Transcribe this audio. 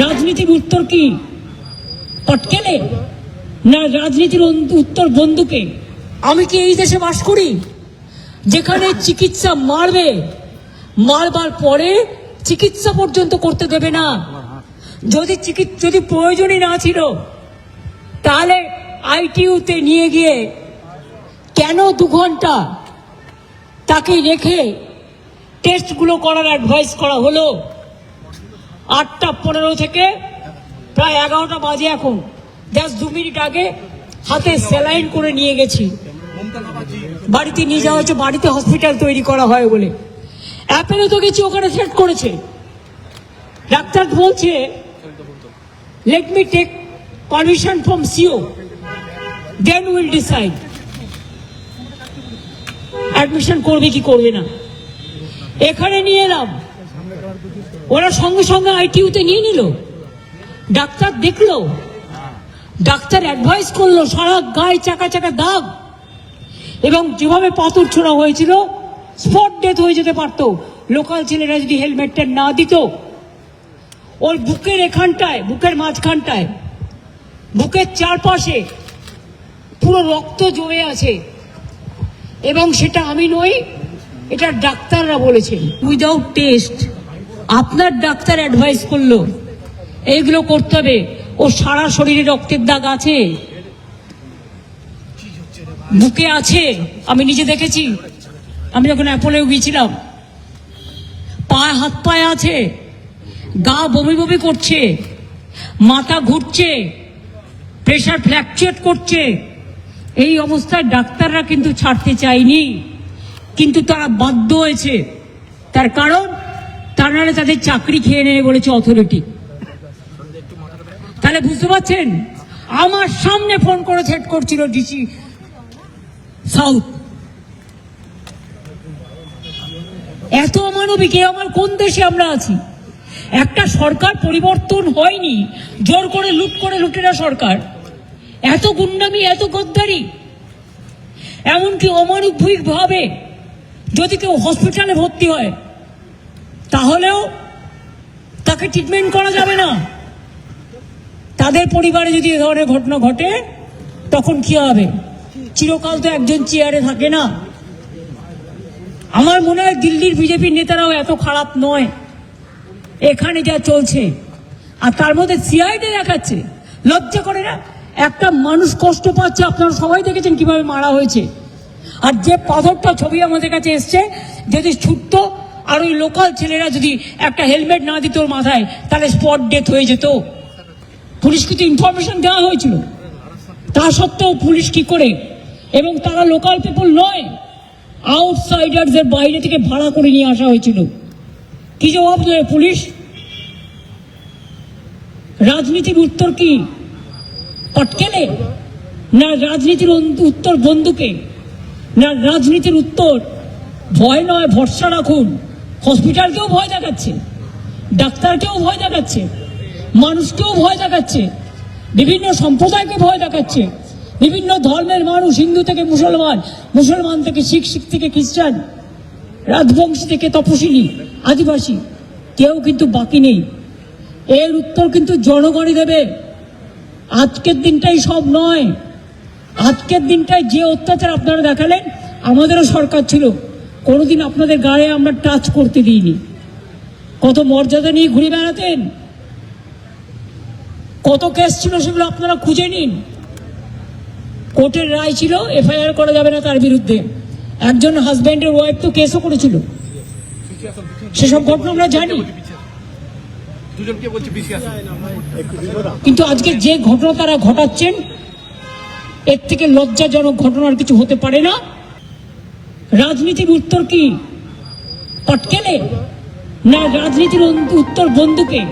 রাজনীতির উত্তর কি পটকেলে না রাজনীতির উত্তর বন্দুকে? আমি কি এই দেশে বাস করি যেখানে চিকিৎসা মারবার পরে চিকিৎসা পর্যন্ত করতে দেবে না? যদি প্রয়োজনই না ছিল তাহলে আইটিইউতে নিয়ে গিয়ে কেন 2 ঘন্টা তাকে রেখে টেস্টগুলো করার অ্যাডভাইস করা হলো? 8:15 থেকে প্রায় 11টা বাজে এখন, জাস্ট 2 মিনিট আগে হাতে স্যালাইন করে নিয়ে গেছি, বাড়িতে নিয়ে যাওয়া হচ্ছে, বাড়িতে হসপিটাল তৈরি করা হয় বলে। অ্যাপেলে তো গেছি, ওখানে সেট করেছে। ডাক্তার বলছে let me take permission from CO, then will decide admission করবে কি করবে না। এখানে নিয়ে এলাম, ওরা সঙ্গে সঙ্গে আইটিইউতে নিয়ে নিল। ডাক্তার দেখলো, ডাক্তার অ্যাডভাইস করলো, সারা গায়ে চাকা চাকা দাগ, এবং যেভাবে পাথর ছোড়া হয়েছিল স্পট ডেথ হয়ে যেতে পারত লোকাল ছেলেরা যদি হেলমেটটা না দিত। ওর বুকের এখানটায়, বুকের মাঝখানটায়, বুকের চারপাশে পুরো রক্ত জমে আছে, এবং সেটা আমি নই, এটা ডাক্তাররা বলেছেন। উইদাউট টেস্ট আপনার ডাক্তার অ্যাডভাইস করলো এইগুলো করতে হবে। ও সারা শরীরে রক্তের দাগ আছে, বুকে আছে, আমি নিজে দেখেছি। আমি যখন অ্যাপোলেও গিয়েছিলাম, হাত পায়ে আছে, গা বমি বমি করছে, মাথা ঘুরছে, প্রেশার ফ্ল্যাকচুয়েট করছে। এই অবস্থায় ডাক্তাররা কিন্তু ছাড়তে চায়নি, কিন্তু তারা বাধ্য হয়েছে। তার কারণ তার নাহলে তাদের চাকরি খেয়ে নেবে বলেছে অথরিটি। তাহলে বুঝতে পারছেন, আমার সামনে ফোন করে সেট করছিল ডিসি সাউথ। এত অমানবিক, আমার কোন দেশে আমরা আছি? একটা সরকার পরিবর্তন হয়নি, জোর করে লুটেরা সরকার। এত গুন্ডামি, এত গদ্দারি, এমনকি অমানবিক ভাবে যদি কেউ হসপিটালে ভর্তি হয় তাহলেও তাকে ট্রিটমেন্ট করা যাবে না। তাদের পরিবারে যদি এ ধরনের ঘটনা ঘটে তখন কি হবে? চিরকাল তো একজন চেয়ারে থাকে না। আমার মনে হয় দিল্লির বিজেপির নেতারাও এত খারাপ নয়, এখানে যা চলছে। আর তার মধ্যে সিআইডি দেখাচ্ছে, লজ্জা করে না? একটা মানুষ কষ্ট পাচ্ছে, আপনারা সবাই দেখেছেন কিভাবে মারা হয়েছে। আর যে পাথরটা ছবি আমাদের কাছে এসছে, যদি ছুটতো আর ওই লোকাল ছেলেরা যদি একটা হেলমেট না দিত ওর মাথায়, তাহলে স্পট ডেথ হয়ে যেত। পুলিশকে তো ইনফরমেশন দেওয়া হয়েছিল, তা সত্ত্বেও পুলিশ কি করে? এবং তারা লোকাল পিপল নয়, আউটসাইডারদের বাইরে থেকে ভাড়া করে নিয়ে আসা হয়েছিল। কি জবাব দেবে পুলিশ? রাজনীতির উত্তর কি পটকেলে না রাজনীতির উত্তর বন্দুকে? না রাজনীতির উত্তর ভয় নয়, ভরসা রাখুন। হসপিটালকেও ভয় দেখাচ্ছে, ডাক্তারকেও ভয় দেখাচ্ছে, মানুষকেও ভয় দেখাচ্ছে, বিভিন্ন সম্প্রদায়কে ভয় দেখাচ্ছে, বিভিন্ন ধর্মের মানুষ, হিন্দু থেকে মুসলমান, মুসলমান থেকে শিখ, শিখ থেকে খ্রিস্টান, রাজবংশী থেকে তপশিলি, আদিবাসী, কেউ কিন্তু বাকি নেই। এর উত্তর কিন্তু জনগণই দেবে। আজকের দিনটাই সব নয়। আজকের দিনটাই যে অত্যাচার আপনারা দেখালেন, আমাদেরও সরকার ছিল, কোনোদিন আপনাদের গায়ে আমরা টাচ করতে দিইনি। কত মর্যাদা নিয়ে ঘুরে বেড়াতেন, কত কেস ছিল সেগুলো আপনারা খুঁজে নিন। কোর্টের রায় ছিল এফআইআর করা যাবে না তার বিরুদ্ধে। একজন হাজব্যান্ডের ওয়াইফ তো কেসও করেছিল, সেসব ঘটনা আমরা জানি। কিন্তু আজকে যে ঘটনা তারা ঘটাচ্ছেন, এর থেকে লজ্জাজনক ঘটনার কিছু হতে পারে না। রাজনীতির উত্তর কি পটকেলে না রাজনীতির উত্তর বন্দুকে?